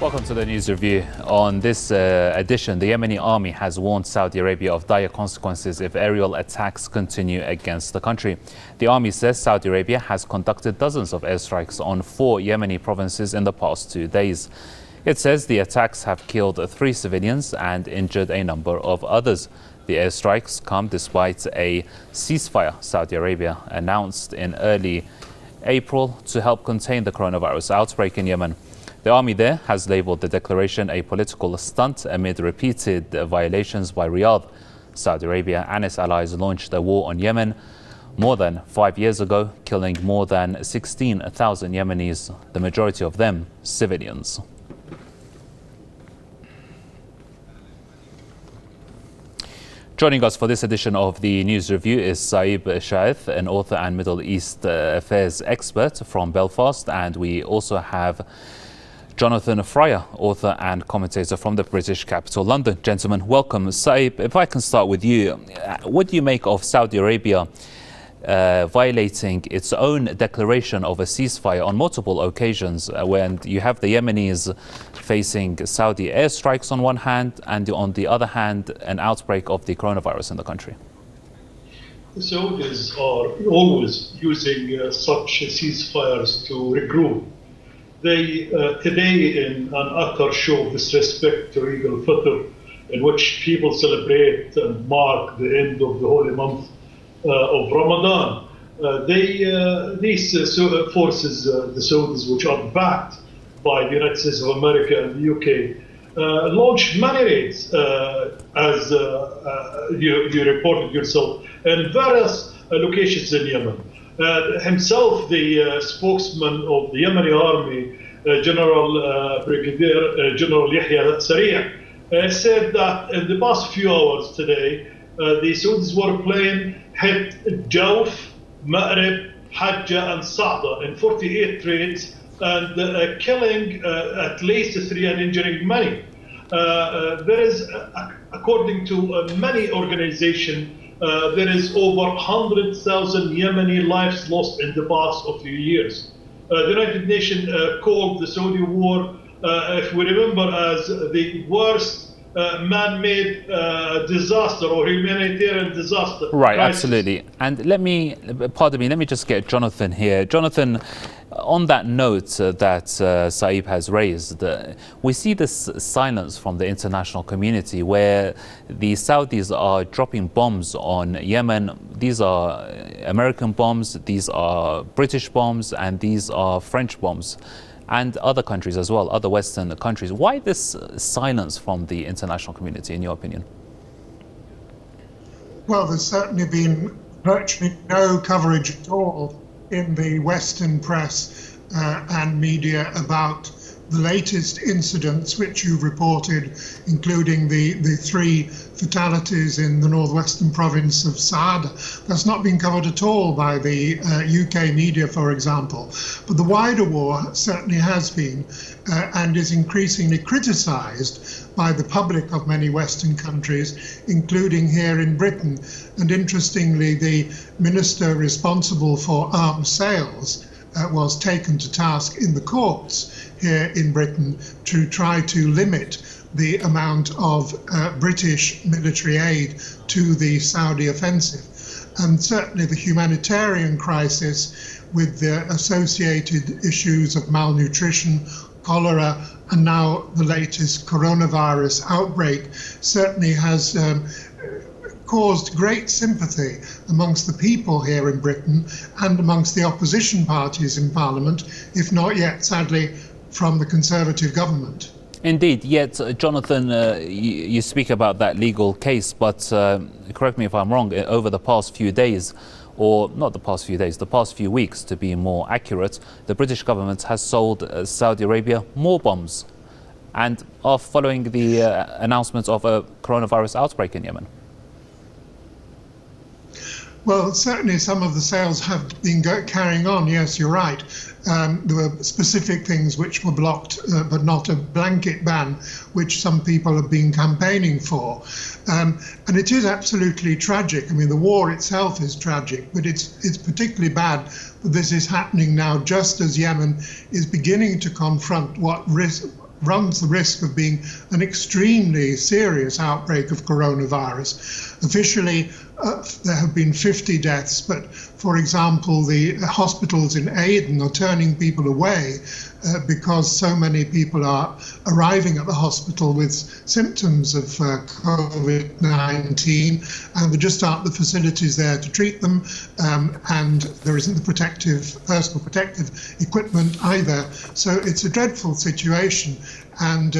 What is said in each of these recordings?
Welcome to the news review. On this edition, the Yemeni army has warned Saudi Arabia of dire consequences if aerial attacks continue against the country. The army says Saudi Arabia has conducted dozens of airstrikes on 4 Yemeni provinces in the past 2 days. It says the attacks have killed 3 civilians and injured a number of others. The airstrikes come despite a ceasefire Saudi Arabia announced in early April to help contain the coronavirus outbreak in Yemen. The army there has labelled the declaration a political stunt amid repeated violations by Riyadh. Saudi Arabia and its allies launched a war on Yemen more than 5 years ago, killing more than 16,000 Yemenis, the majority of them civilians. Joining us for this edition of the News Review is Saeb Shaath, an author and Middle East affairs expert from Belfast, and we also have Jonathan Farayer, author and commentator from the British capital, London. Gentlemen, welcome. Saeb, if I can start with you, what do you make of Saudi Arabia violating its own declaration of a ceasefire on multiple occasions when you have the Yemenis facing Saudi airstrikes on one hand and on the other hand an outbreak of the coronavirus in the country? The Saudis are always using such ceasefires to regroup. They today, in an utter show of disrespect to Eid al-Fitr, in which people celebrate and mark the end of the holy month of Ramadan, these forces, the Saudis, which are backed by the United States of America and the UK, launched many raids, as you reported yourself, in various locations in Yemen. Himself, the spokesman of the Yemeni army, Brigadier General Yahya Sari', said that in the past few hours today, the Saudis warplane hit Jawf, Ma'rib, Hajjah and Sa'da in 48 raids and killing at least 3 and injuring many. There is, according to many organizations, there is over 100,000 Yemeni lives lost in the past few years. The United Nations called the Saudi war, if we remember, as the worst man-made disaster or humanitarian disaster. Right, crisis. Absolutely. And let me just get Jonathan here. Jonathan, on that note that Saeb has raised, we see this silence from the international community where the Saudis are dropping bombs on Yemen. These are American bombs, these are British bombs, and these are French bombs, and other countries as well, other Western countries. Why this silence from the international community, in your opinion? Well, there's certainly been virtually no coverage at all in the Western press and media about the latest incidents which you've reported, including the 3 fatalities in the northwestern province of Saada. That's not been covered at all by the UK media, for example. But the wider war certainly has been and is increasingly criticised by the public of many Western countries, including here in Britain. And interestingly, the minister responsible for arms sales was taken to task in the courts here in Britain to try to limit the amount of British military aid to the Saudi offensive. And certainly the humanitarian crisis with the associated issues of malnutrition, cholera, and now the latest coronavirus outbreak certainly has caused great sympathy amongst the people here in Britain and amongst the opposition parties in Parliament, if not yet, sadly, from the Conservative government. Indeed, yet, Jonathan, you speak about that legal case, but correct me if I'm wrong, over the past few days, or not the past few days, the past few weeks to be more accurate, the British government has sold Saudi Arabia more bombs and are following the announcement of a coronavirus outbreak in Yemen. Well, certainly some of the sales have been carrying on, yes, you're right. There were specific things which were blocked, but not a blanket ban, which some people have been campaigning for. And it is absolutely tragic. I mean, the war itself is tragic, but it's particularly bad that this is happening now just as Yemen is beginning to confront what runs the risk of being an extremely serious outbreak of coronavirus. Officially, there have been 50 deaths, but for example, the hospitals in Aden are turning people away because so many people are arriving at the hospital with symptoms of COVID-19, and there just aren't the facilities there to treat them, and there isn't the personal protective equipment either. So it's a dreadful situation, and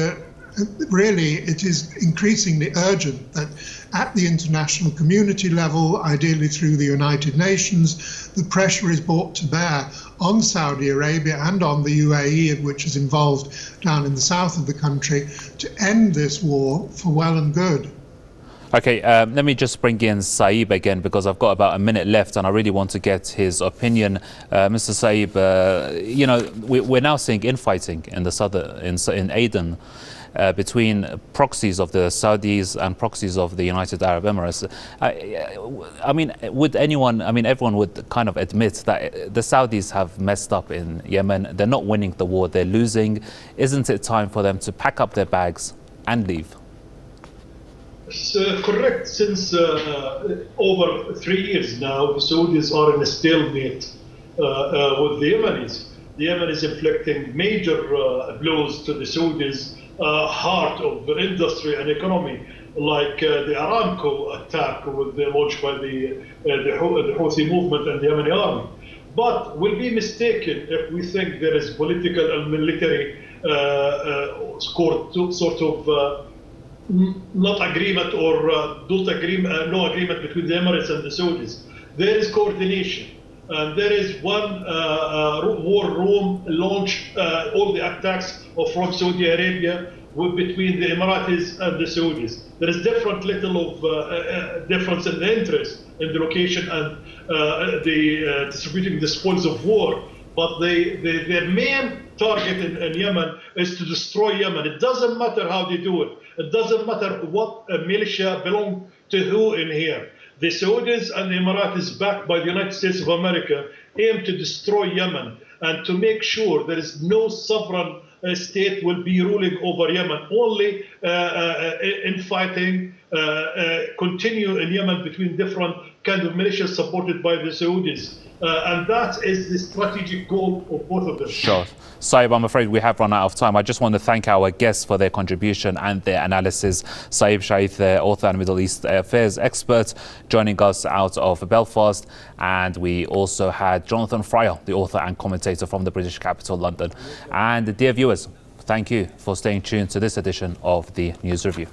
really it is increasingly urgent that at the international community level, ideally through the United Nations, the pressure is brought to bear on Saudi Arabia and on the UAE, which is involved down in the south of the country, to end this war for well and good. Okay, let me just bring in Saeb again, because I've got about a minute left and I really want to get his opinion. Mr. Saeb, you know, we're now seeing infighting in the in Aden between proxies of the Saudis and proxies of the United Arab Emirates. I mean, everyone would kind of admit that the Saudis have messed up in Yemen. They're not winning the war, they're losing. Isn't it time for them to pack up their bags and leave? It's correct. Since over 3 years now, the Saudis are in a stalemate with the Yemenis. The Yemenis inflicting major blows to the Saudis' heart of the industry and economy, like the Aramco attack launched by the Houthi movement and the Yemeni army. But we'll be mistaken if we think there is political and military sort of not agreement or no agreement between the Emirates and the Saudis. There is coordination. And there is one war room launched all the attacks from Saudi Arabia between the Emiratis and the Saudis. There is little difference in the interest in the location and the distributing the spoils of war. But their main target in Yemen is to destroy Yemen. It doesn't matter how they do it. It doesn't matter what militia belong to who in here. The Saudis and the Emiratis, backed by the United States of America, aim to destroy Yemen and to make sure there is no sovereign state will be ruling over Yemen. Only infighting continue in Yemen between different kind of militias supported by the Saudis. And that is the strategic goal of both of them. Sure. Saeb, I'm afraid we have run out of time. I just want to thank our guests for their contribution and their analysis. Saeb Shaath, author and Middle East affairs expert, joining us out of Belfast. And we also had Joonthan, the author and commentator from the British capital, London. And dear viewers, thank you for staying tuned to this edition of the News Review.